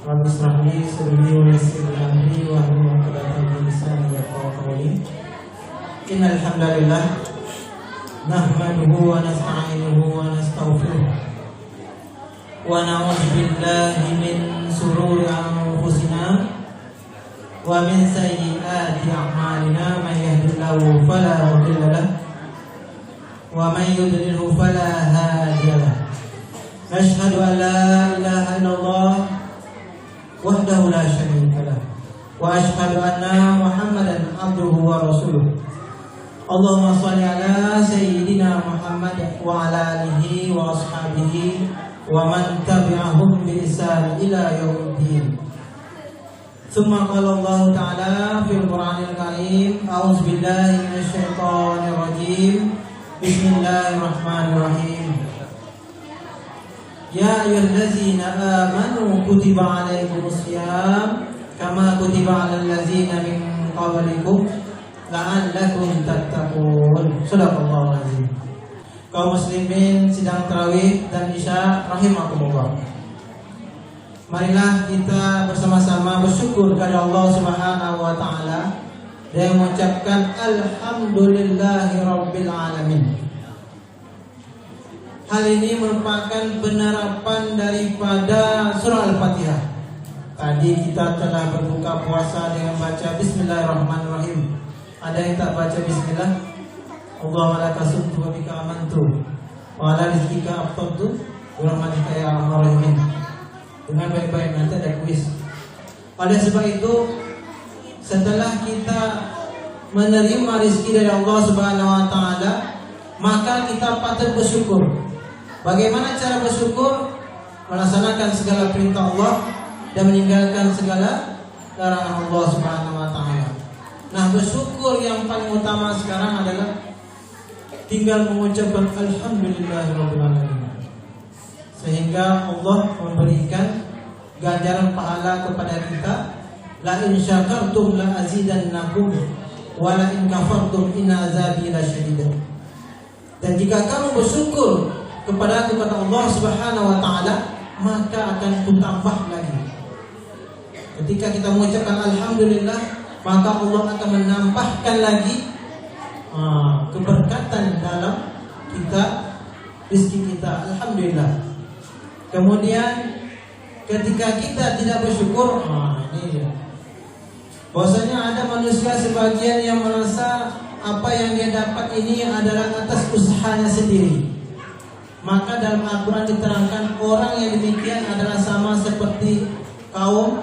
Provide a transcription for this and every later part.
Rabbi ishrah li sadri wa yassir li amri wahlul 'uqdatam min lisani yafqahu qawli. Innal hamdalillah nahmaduhu wa nasta'inuhu wa nastaghfiruh wa na'udzu billahi min shururi anfusina wa min sayyiati a'malina. Man yahdihillahu fala mudilla lahu wa man yudlilhu fala hadiya lahu. Nashhadu an la ilaha illallah wahdahu la syarika lahu wa ashhadu anna Muhammadan abduhu wa rasuluh. Allahumma shalli ala sayyidina Muhammad wa ala alihi wa ashabihi wa man tabi'ahum bi ihsan ila yaumiddin. Tsumma qala Allah ta'ala fil Qur'anil Karim, a'udzu billahi minasy syaithanir rajim. Bismillahirrahmanirrahim. Ya ayyuhallazina amanu kutiba alaikumus syiyam kama kutiba alal ladzina min qablikum la'allakum tattaqun. Shadaqallahul azim. Kaum muslimin sidang tarawih dan isya rahimakumullah. Marilah kita bersama-sama bersyukur kepada Allah Subhanahu wa taala dan mengucapkan alhamdulillahirabbil alamin. Hal ini merupakan penerapan daripada surah Al-Fatihah. Tadi kita telah berbuka puasa dengan baca Bismillahirrahmanirrahim. Ada yang tak baca Bismillah? Allahumma laka sumtu wa bika amantu wa ala rizqika aftartu wa rahmatika ya arhamar rahimin. Dengan baik-baik, nanti ada kuis. Pada sebab itu, setelah kita menerima rezeki dari Allah Subhanahu wa taala, maka kita patut bersyukur. Bagaimana cara bersyukur? Melaksanakan segala perintah Allah dan meninggalkan segala larangan Allah Subhanahu wa taala. Nah, bersyukur yang paling utama sekarang adalah tinggal mengucapkan alhamdulillahirabbil alamin. Sehingga Allah memberikan ganjaran pahala kepada kita. La in syakartum la azidannakum wa la in kafartum inna azabi lasyadid. Dan jika kamu bersyukur kepada Allah Subhanahu wa taala, maka akan kutambah lagi. Ketika kita mengucapkan alhamdulillah, maka Allah akan menambahkan lagi keberkatan dalam kita, rezeki kita. Alhamdulillah. Kemudian ketika kita tidak bersyukur, ini dia. Bahwasanya ada manusia sebagian yang merasa apa yang dia dapat ini adalah atas usahanya sendiri. Maka dalam Al-Quran diterangkan orang yang demikian adalah sama seperti kaum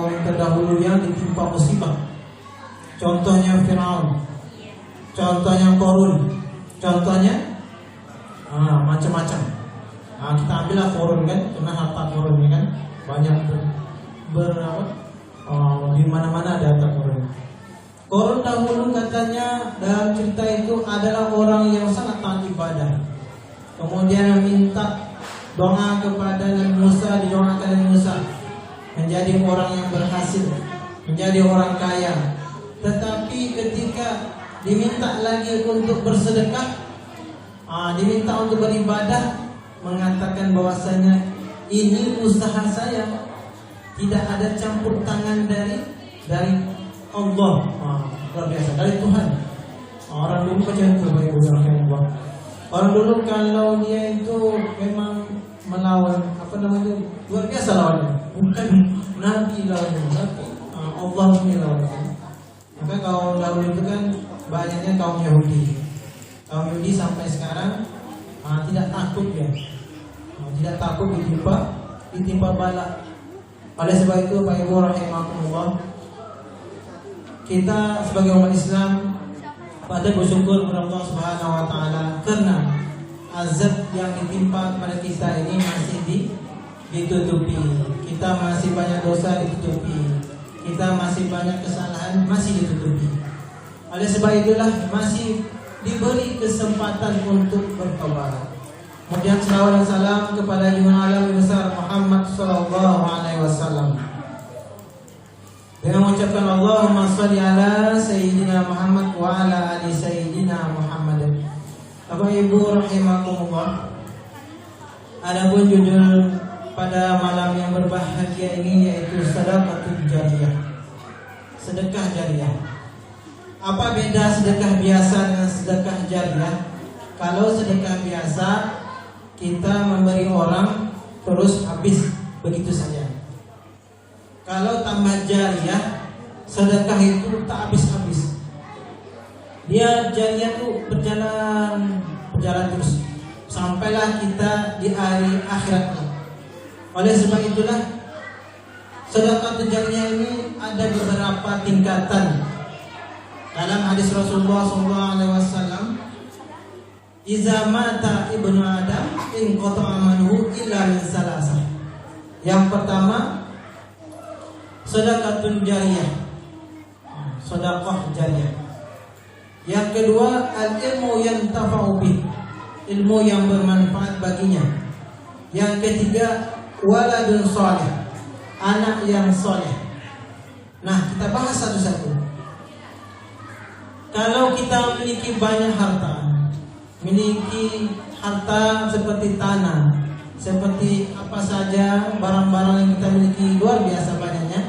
yang terdahulu yang ditimpa musibah. Contohnya Fir'aun, contohnya Qarun, contohnya macam-macam. Kita ambillah Qarun kan, karena harta Qarun kan banyak di mana-mana ada harta Qarun. Qarun dahulu katanya dalam cerita itu adalah orang yang sangat taat ibadah. Kemudian minta doa kepada Nabi Musa, didoakan Nabi Musa menjadi orang yang berhasil, menjadi orang kaya. Tetapi ketika diminta lagi untuk bersedekah, diminta untuk beribadah, mengatakan bahwasanya ini usaha saya, tidak ada campur tangan dari Allah, luar biasa, dari Tuhan. Orang dulu macam itu, orang dulu kalau dia itu memang melawan luar biasa lawannya, bukan Nabi lawannya, tapi Allah ini lawannya. Maka kaum dahulu itu kan banyaknya kaum Yahudi. Kaum Yahudi sampai sekarang tidak takut ya, tidak takut ditimpa bala. Oleh sebab itu, Pak Ibu rahimakumullah, kita sebagai umat Islam patut bersyukur kepada Allah Subhanahu wa taala karena azab yang ditimpa kepada kita ini masih ditutupi. Kita masih banyak dosa ditutupi. Kita masih banyak kesalahan masih ditutupi. Oleh sebab itulah masih diberi kesempatan untuk bertobat. Kemudian salawat dan salam kepada junjungan alam besar Muhammad sallallahu alaihi wasallam. Dengan mengucapkan Allahumma shalli ala sayyidina Muhammad wa ala ali sayyidina Muhammad. Bapak Ibu rahimakumullah. Adapun judul pada malam yang berbahagia ini, yaitu sedekah jariyah. Sedekah jariyah. Apa beda sedekah biasa dengan sedekah jariyah? Kalau sedekah biasa kita memberi orang terus habis begitu saja. Kalau tambah jariyah, sedekah itu tak habis-habis. Dia jariyah itu berjalan terus sampailah kita di hari akhirat. Oleh sebab itulah sedekah jariyah ini ada beberapa tingkatan. Dalam hadis Rasulullah SAW, "Iza mata ibnu Adam in qata'a amaluhu illa min salasah." Yang pertama, sedekah jariyah, sedekah jariyah. Yang kedua, al-ilmu yang tafa'u bih, ilmu yang bermanfaat baginya. Yang ketiga, waladun salih, anak yang soleh. Nah, kita bahas satu-satu. Kalau kita memiliki banyak harta, memiliki harta seperti tanah, seperti apa saja barang-barang yang kita miliki luar biasa banyaknya,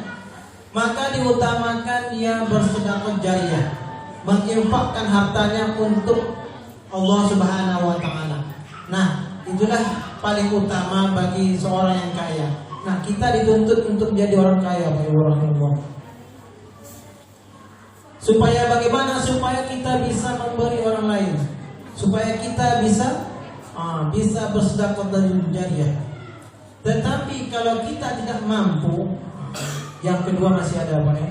maka diutamakan dia bersedekah jariyah, menginfakkan hartanya untuk Allah Subhanahu wa taala. Nah, itulah paling utama bagi seorang yang kaya. Nah, kita dituntut untuk jadi orang kaya, Allah. Supaya bagaimana? Supaya kita bisa memberi orang lain, supaya kita bisa bersedekah jariyah. Tetapi kalau kita tidak mampu, yang kedua masih ada apa ya?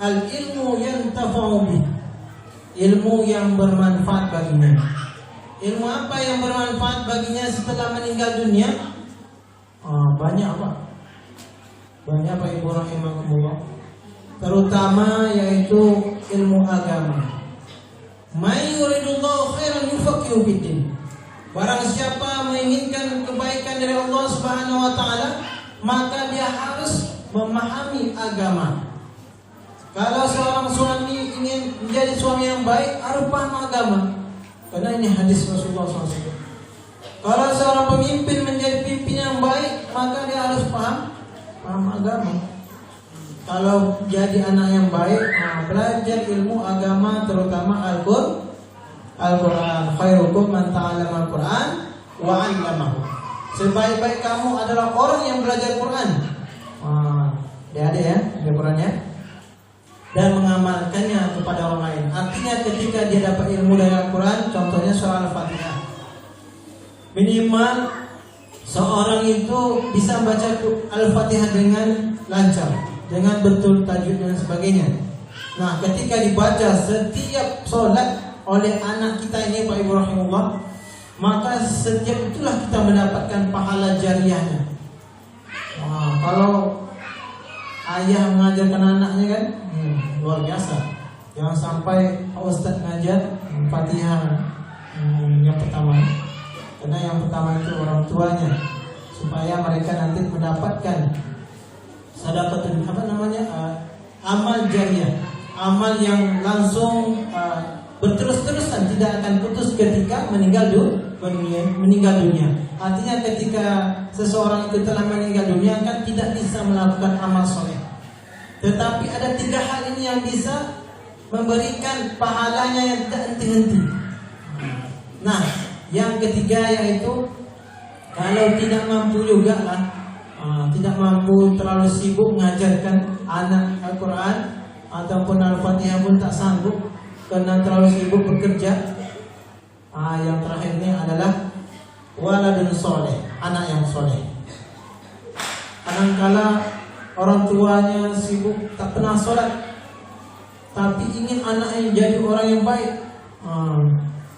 Al-ilmu yang tafa'u bih, ilmu yang bermanfaat baginya. Ilmu apa yang bermanfaat baginya setelah meninggal dunia? Banyak Pak. Banyak Pak Ibu rahimahumullah. Terutama yaitu ilmu agama. May yuridullahu khairan yufaqihu fiddin. Barang siapa menginginkan kebaikan dari Allah Subhanahu wa taala, maka dia harus memahami agama. Kalau seorang suami ingin menjadi suami yang baik, harus paham agama. Karena ini hadis Rasulullah SAW. Kalau seorang pemimpin menjadi pemimpin yang baik, maka dia harus paham agama. Kalau jadi anak yang baik, belajar ilmu agama, terutama Al-Quran. Khairukum man ta'allama Al-Quran wa 'allamahu. Sebaik-baik kamu adalah orang yang belajar Quran. Ada ya, ada Qurannya. Dan mengamalkannya kepada orang lain. Artinya ketika dia dapat ilmu dari Al-Quran, contohnya surah Al-Fatihah, minimal seorang itu bisa baca Al-Fatihah dengan lancar, dengan betul tajwid dan sebagainya. Nah, ketika dibaca setiap sholat oleh anak kita ini Pak Ibu rahimahullah, maka setiap itulah kita mendapatkan pahala jariyahnya. Kalau ayah mengajarkan anaknya kan, luar biasa. Jangan sampai Ustaz ngajar Fatihah yang pertama, karena yang pertama itu orang tuanya, supaya mereka nanti mendapatkan sedekah amal jariyah, amal yang langsung berterus-terusan, tidak akan putus ketika meninggal dunia. Artinya ketika seseorang itu telah meninggal dunia kan tidak bisa melakukan amal soleh. Tetapi ada 3 hal ini yang bisa memberikan pahalanya yang tidak henti-henti. Nah, yang ketiga yaitu kalau tidak mampu juga lah, tidak mampu, terlalu sibuk mengajarkan anak Al-Quran ataupun Al-Fatihah pun tak sanggup karena terlalu sibuk bekerja. Yang terakhir ini adalah waladun soleh, anak yang soleh. Kadangkala orang tuanya sibuk tak pernah sholat, tapi ingin anaknya jadi orang yang baik,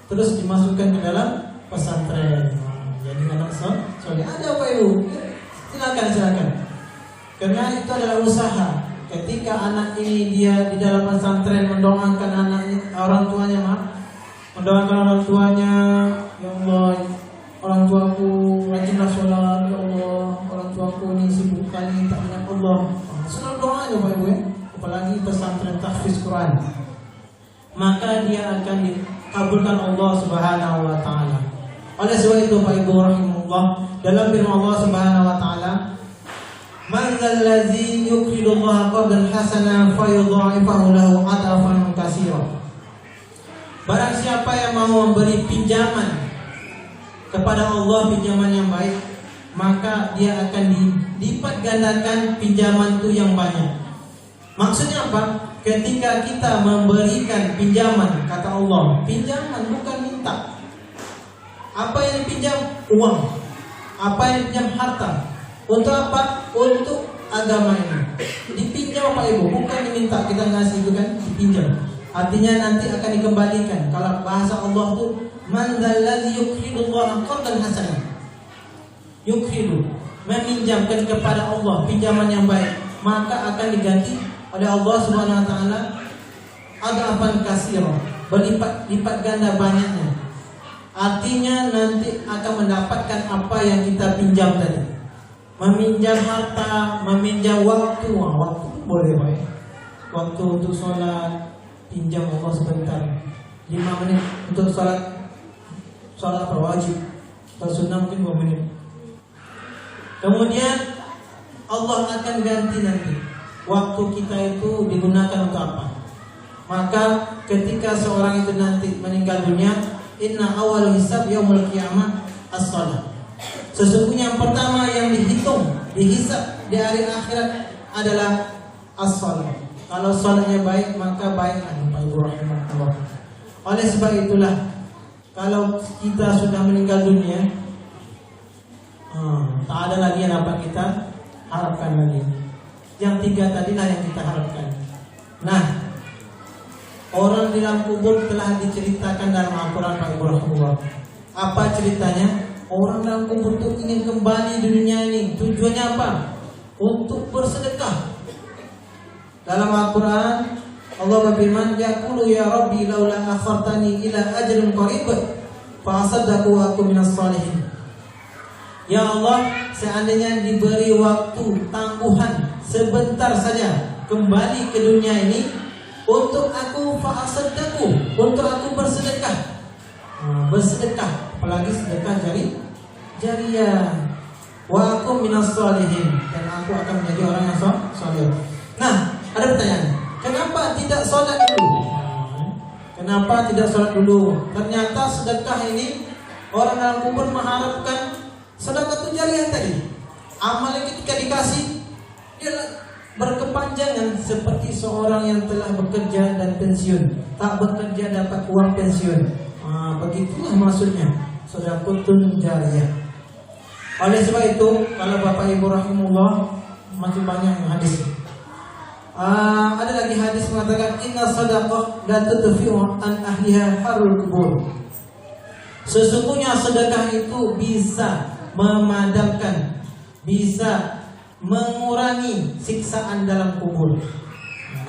terus dimasukkan ke dalam pesantren, jadi anak soleh. Ada apa Ibu? Silakan. Karena itu adalah usaha. Ketika anak ini dia di dalam pesantren mendoakan anaknya, orang tuanya mendoakan orang tuanya, ya Allah, orang tuaku rajinlah sholat, ya Allah, orang tuaku ini sibuk kali tak ingat Allah. Selalu doa aja Pak Ibu ya. Apalagi pesantren tahfiz Quran, maka dia akan dikabulkan Allah Subhanahu wa taala. Oleh sebab itu Pak Ibu rahimahullah, rahimahullah dalam firman Allah Subhanahu wa taala, "Man dzalladzi yuqridullaha qardan hasanan fayudha'ifahu lahu adafan katsira." Barang siapa yang mau memberi pinjaman kepada Allah, pinjaman yang baik, maka dia akan dilipat gandakan pinjaman itu yang banyak. Maksudnya apa? Ketika kita memberikan pinjaman, kata Allah, pinjaman bukan minta. Apa yang dipinjam? Uang. Apa yang dipinjam? Harta. Untuk apa? Untuk agama ini. Dipinjam Pak Ibu, bukan diminta. Kita ngasih itu kan dipinjam. Artinya nanti akan dikembalikan. Kalau bahasa Allah itu, man dzalladzi yuqridullaha qardan hasanan. Yuqridu, meminjamkan kepada Allah pinjaman yang baik, maka akan diganti oleh Allah Subhanahu wa taala adafan katsira, berlipat ganda banyaknya. Artinya nanti akan mendapatkan apa yang kita pinjam tadi. Meminjam harta, meminjam waktu. Waktu boleh baik. Waktu untuk sholat, pinjam Allah sebentar 5 menit untuk sholat wajib. Atau sunnah mungkin 2 menit. Kemudian Allah akan ganti nanti waktu kita itu digunakan untuk apa. Maka ketika seorang itu nanti meninggal dunia, inna awal hisab yaumul qiyamah as-shalah. Sesungguhnya yang pertama yang dihisab di hari akhirat adalah as-shalah. Kalau salatnya baik, maka baik Pak Ibu rahimahullah. Oleh sebab itulah, kalau kita sudah meninggal dunia, tak ada lagi yang dapat kita harapkan lagi. Yang 3 tadilah yang kita harapkan. Nah, orang di dalam kubur telah diceritakan dalam Al-Quran Pak Ibu rahimahullah. Apa ceritanya? Orang dalam kubur itu ingin kembali di dunia ini. Tujuannya apa? Untuk bersedekah. Dalam Al-Quran Allah berfirman, "Yaqulu ya Rabbi laula akhartani ila ajalin qarib fa asaddaqu wa aku minas shalihin." Ya Allah, seandainya diberi waktu tangguhan sebentar saja kembali ke dunia ini, untuk aku fa asaddaqu, untuk aku bersedekah. Bersedekah, apalagi sedekah jariyah. Wa aku minas shalihin, dan aku akan menjadi orang yang saleh. Nah, ada pertanyaan, kenapa tidak sholat dulu? Kenapa tidak sholat dulu? Ternyata sedekah ini, orang dalam kubur mengharapkan sedekah itu jariyah tadi. Amal yang ketika dikasih, dia berkepanjangan seperti seorang yang telah bekerja dan pensiun. Tak bekerja dapat uang pensiun. Begitulah maksudnya sedekahun jariyah. Oleh sebab itu, kalau Bapak Ibu rahimullah, makin banyak hadis. Ada lagi hadis mengatakan, inna sadaqah la tudfi'u an ahliha harul kubur. Sesungguhnya sedekah itu bisa memadamkan, bisa mengurangi siksaan dalam kubur.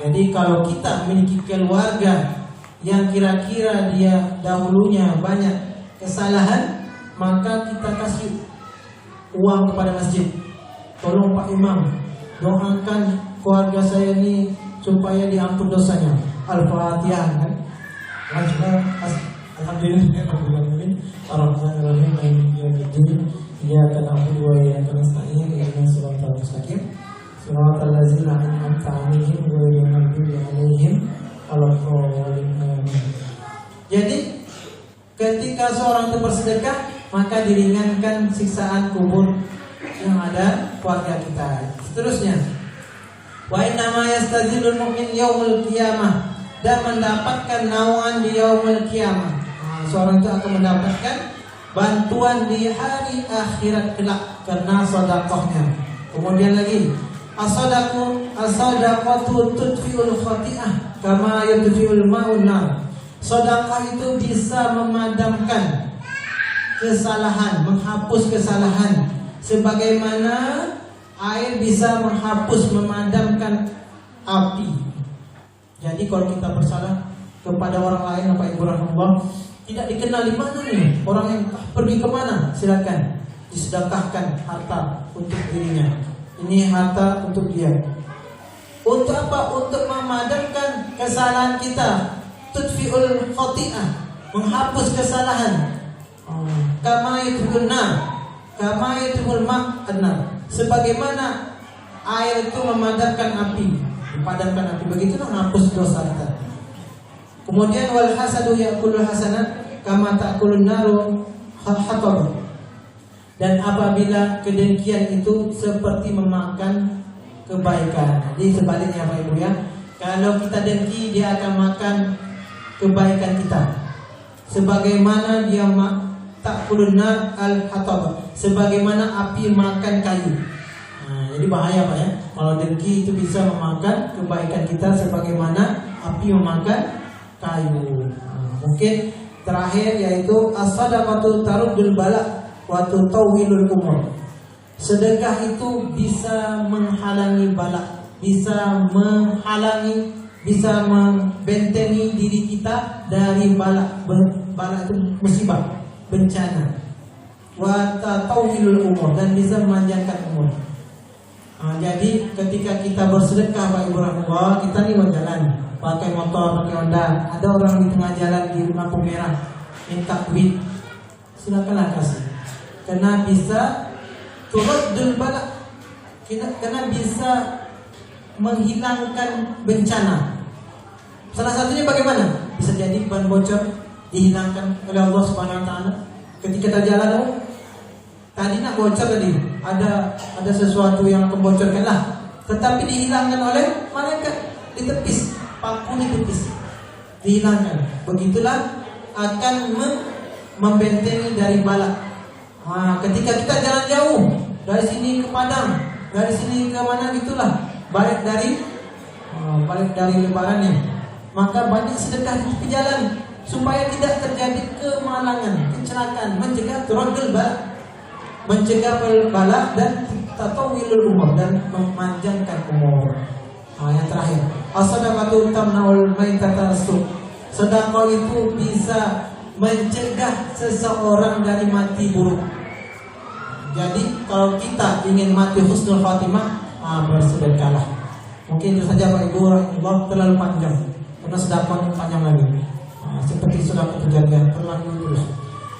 Jadi kalau kita memiliki keluarga yang kira-kira dia dahulunya banyak kesalahan, maka kita kasih uang kepada masjid. Tolong Pak Imam, doakan keluarga saya ini supaya diampun dosanya. Al-Fatihah kan. Alhamdulillah. Iyyaka na'budu wa iyyaka nasta'in. Ihdinas siratal mustaqim. Siratal ladzina an'amta 'alaihim ghairil maghdubi 'alaihim waladdallin. Jadi ketika seorang itu bersedekah, maka diringankan siksaan kubur yang ada keluarga kita. Seterusnya, wa inna ma yastazilul mu'min yaumul qiyamah, dan mendapatkan naungan di yaumul qiyamah. Seorang itu akan mendapatkan bantuan di hari akhirat kelak karena sedekahnya. Kemudian lagi, as-sadaqatu tudfi'ul khati'ah kama yudfi'ul ma'un nar. Sedekah itu bisa memadamkan kesalahan, menghapus kesalahan, sebagaimana air bisa menghapus, memadamkan api. Jadi kalau kita bersalah kepada orang lain, Bapak Ibu rahimahullah, tidak dikenal di mana nih orang yang pergi kemana, silakan disedekahkan harta untuk dirinya. Ini harta untuk dia. Untuk apa? Untuk memadamkan kesalahan kita. Tudfi'ul khati'ah, menghapus kesalahan. Kama yudfi'un nar, kama yatumul ma' an-nar, sebagaimana air itu memadamkan api, memadamkan api, begitulah menghapus dosa kita. Kemudian wal hasadu ya'kulul hasanat kama ta'kulun naru hatab. Dan apabila kedengkian itu seperti memakan kebaikan. Jadi sebaliknya Bapak Ibu ya. Kalau kita dengki, dia akan makan kebaikan kita. Sebagaimana dia ta'kulun nar al-hatab, sebagaimana api makan kayu. Nah, jadi bahaya Pak ya. Kalau dengki itu bisa memakan kebaikan kita sebagaimana api memakan kayu. Mungkin terakhir yaitu as-sadaqatu taruddul bala wa tutawwilul umur. Sedekah itu bisa menghalangi bala, bisa membentengi diri kita dari bala. Bala itu musibah, bencana. Wa tutawwilul umur, dan bisa memanjangkan umur. Jadi ketika kita bersedekah Pak Ibu rahmatullah, kita nih berjalan pakai motor, pakai Honda, ada orang di tengah jalan di lampu merah minta duit, silakanlah kasih, karena bisa turaddul bala, karena bisa menghilangkan bencana. Salah satunya bagaimana? Bisa jadi ban bocor dihilangkan oleh Allah Subhanahu wa taala ketika kita jalan. Tadi nak bocor tadi, ada sesuatu yang membocorkan lah, tetapi dihilangkan oleh malaikat, ditepis, paku ditepis, dihilangkan. Begitulah akan membentengi dari bala. Ketika kita jalan jauh dari sini ke Padang, dari sini ke mana gitulah, balik dari lebarannya, maka banyak sedekah di tepi jalan supaya tidak terjadi kemalangan, kecelakaan, mencegah turaddul bala, mencegah bala dan tatawilul umur, dan memanjangkan umur. Yang terakhir, as-sadaqatu tamna'ul maitata as-su'. Sedekah itu bisa mencegah seseorang dari mati buruk. Jadi kalau kita ingin mati husnul khatimah, bersedekahlah. Mungkin itu saja Pak Ibu rahimahullah, terlalu panjang karena sedekah ini panjang lagi. Seperti sudah kejadian terlalu terus.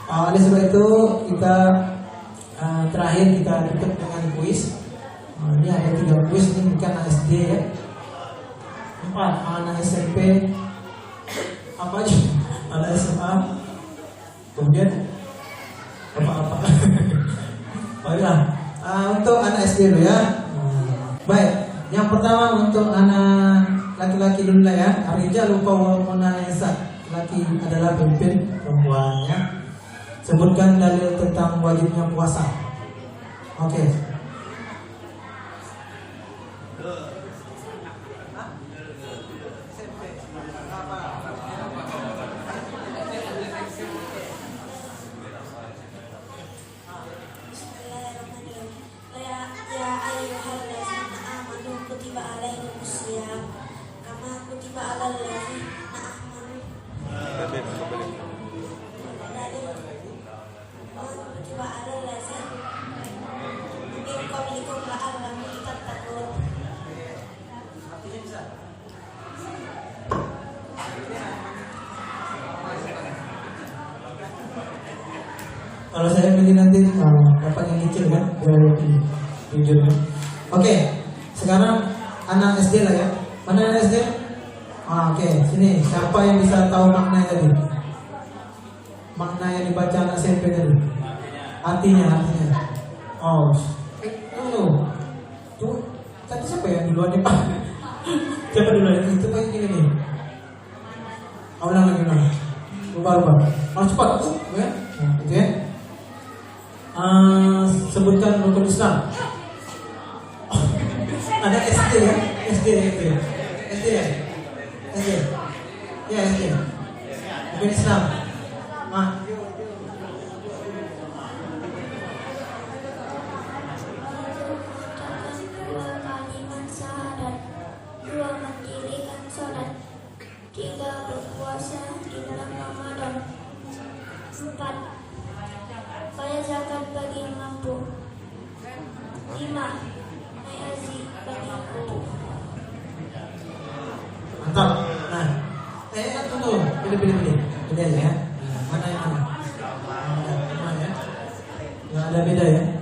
Oleh sebab itu kita terakhir kita tutup dengan kuis. Ini ada 3 kuis, ini bukan anak SD ya. 4 anak SMP, apa aja, ada SMA, kemudian apa-apa. Baiklah, untuk anak SD dulu ya. Baik, yang pertama untuk anak laki-laki dulu lah ya. Arija lupa wamuna nesa, laki adalah pemimpin perempuannya. Sebutkan dalil tentang wajibnya puasa. Oke. Kalau saya pilih nanti dapat yang kecil kan, jujur. Oke, sekarang anak SD lah ya. Mana anak SD? Oke, sini siapa yang bisa tahu maknanya tadi? Makna yang dibaca anak SMP tadi? Artinya. Oh, tunggu. Tuh, tadi siapa yang duluan nih Pak? Siapa duluan? Itu kayak gini nih. Ulang lagi. Rubah. Cepat. Ya. Gitu ya. Sebutkan rukun Islam. Ada SD ya? SD. Ya, SD. Rukun Islam. Zakat bagi yang mampu. 5. Naik haji bagi yang mampu. Mantap. Nah, tunggu. Pilih. Pilih aja ya. Mana yang mana? Mana ya? Nggak ada beda ya.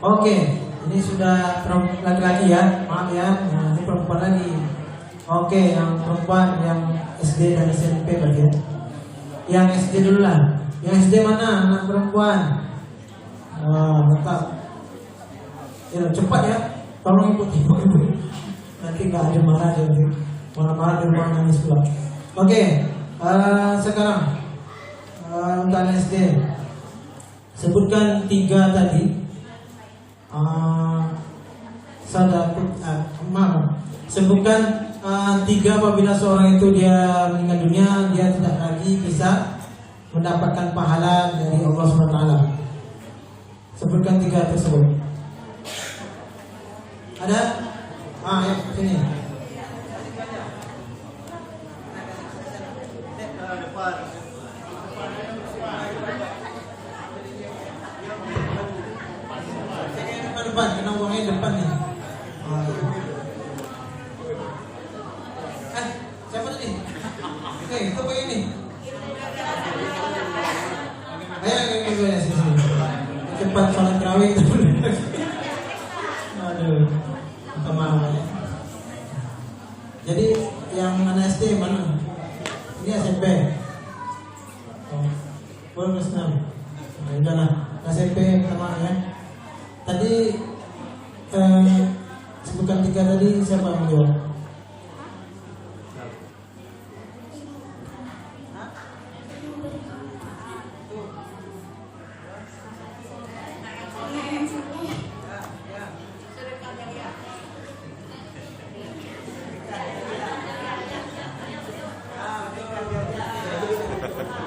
Oke, ini sudah laki-laki ya, maaf ya. Nah, ini perempuan lagi. Oke, yang perempuan yang SD dan SMP berarti ya. Yang SD dulu lah. Yang SD mana anak perempuan? Mantap. Ya cepat ya, tolong ikut. Nanti nggak ada marah jadi marah-marah di rumah nangis pula. Oke, sekarang untuk SD sebutkan 3 tadi. Sebutkan 3 apabila seorang itu dia meninggal dunia, dia tidak lagi bisa mendapatkan pahala dari Allah SWT. Sebutkan 3 tersebut. Ada? Ya, sini. Depan, kena uangnya depan nih. Siapa tadi? Oke, itu pakai ini. Ayo, sini. Cepat sholat tarawih. Aduh, minta maaf ya. Jadi yang mana SD mana? Ini SMP. Boleh senang. Nah, udahlah, SMP sama ya. Tadi sebutkan 3 tadi, siapa yang menjawab?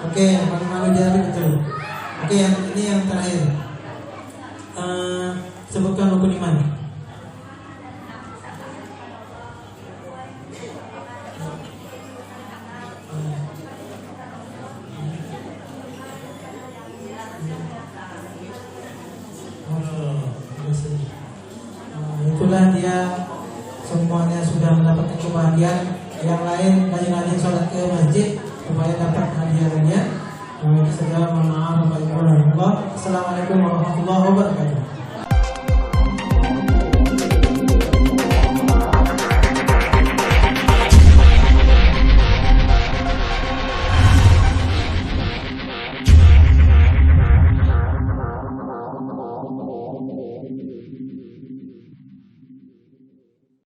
Oke, malu-malu dia betul. Oke, ini yang terakhir. Sebutkan rukun iman. Itulah dia, semuanya sudah mendapatkan kebahagiaan. Yang lain rajin-rajin sholat ke masjid supaya dapat hadiahnya. Segala mohon maaf. Assalamualaikum warahmatullahi wabarakatuh.